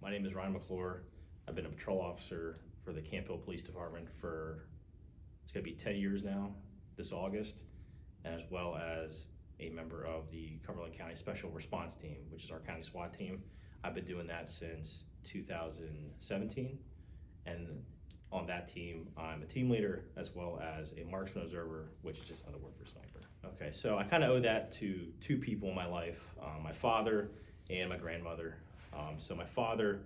My name is Ryan McClure. I've been a patrol officer for the Campbell Police Department for, it's gonna be 10 years now, this August, as well as a member of the Cumberland County Special Response Team, which is our county SWAT team. I've been doing that since 2017, and on that team, I'm a team leader as well as a marksman observer, which is just another word for sniper. Okay, so I kind of owe that to two people in my life, my father and my grandmother. So my father,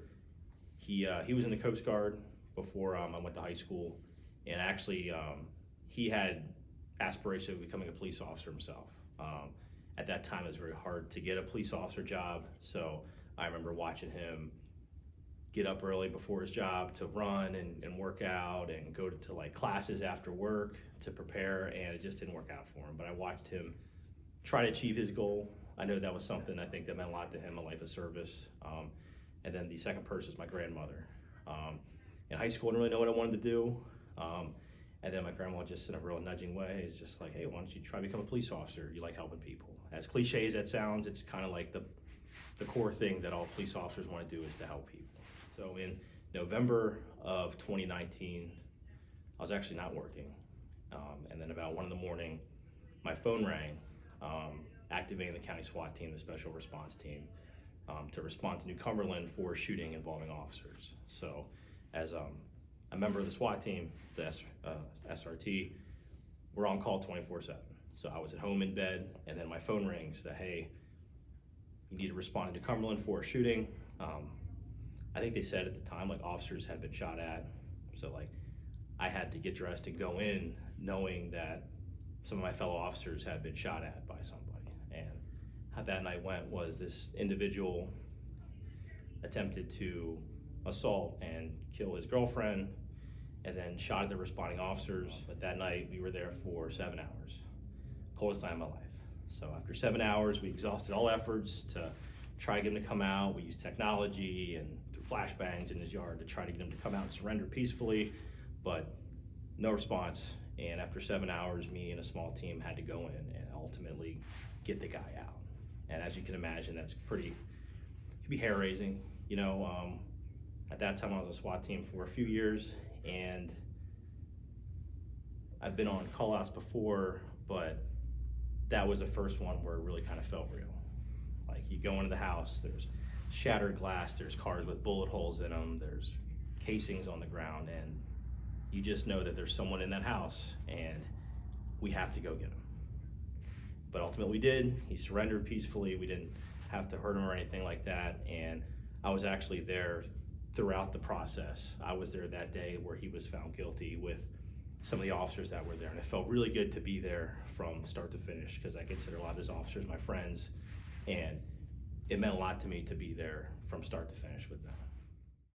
he was in the Coast Guard before I went to high school, and actually he had aspirations of becoming a police officer himself. At that time, it was very hard to get a police officer job, so I remember watching him get up early before his job to run and work out and go to like classes after work to prepare, and it just didn't work out for him. But I watched him try to achieve his goal. I know that was something I think that meant a lot to him, a life of service. And then the second person is my grandmother. In high school, I didn't really know what I wanted to do. And then my grandma, just in a real nudging way, is just like, hey, why don't you try to become a police officer? You like helping people. As cliche as that sounds, it's kind of like the core thing that all police officers want to do is to help people. So in November of 2019, I was actually not working. And then about 1 in the morning, my phone rang, activating the county SWAT team, the special response team, to respond to New Cumberland for a shooting involving officers. So as a member of the SWAT team, the SRT, we're on call 24/7. So I was at home in bed, and then my phone rings that, hey, you need to respond to Cumberland for a shooting. I think they said at the time, like, officers had been shot at. So like, I had to get dressed and go in knowing that some of my fellow officers had been shot at by somebody. And how that night went was this individual attempted to assault and kill his girlfriend and then shot at the responding officers. But that night we were there for 7 hours, coldest night of my life. So after 7 hours, we exhausted all efforts to try to get him to come out. We used technology and threw flashbangs in his yard to try to get him to come out and surrender peacefully, but no response. And after 7 hours, me and a small team had to go in and ultimately get the guy out. And as you can imagine, that's pretty, it can be hair raising. You know, at that time I was a SWAT team for a few years, and I've been on call outs before, but that was the first one where it really kind of felt real. Like, you go into the house, there's shattered glass, there's cars with bullet holes in them, there's casings on the ground, and you just know that there's someone in that house and we have to go get him. But ultimately we did. He surrendered peacefully. We didn't have to hurt him or anything like that. And I was actually there throughout the process. I was there that day where he was found guilty with some of the officers that were there. And it felt really good to be there from start to finish, because I consider a lot of those officers my friends. And it meant a lot to me to be there from start to finish with them.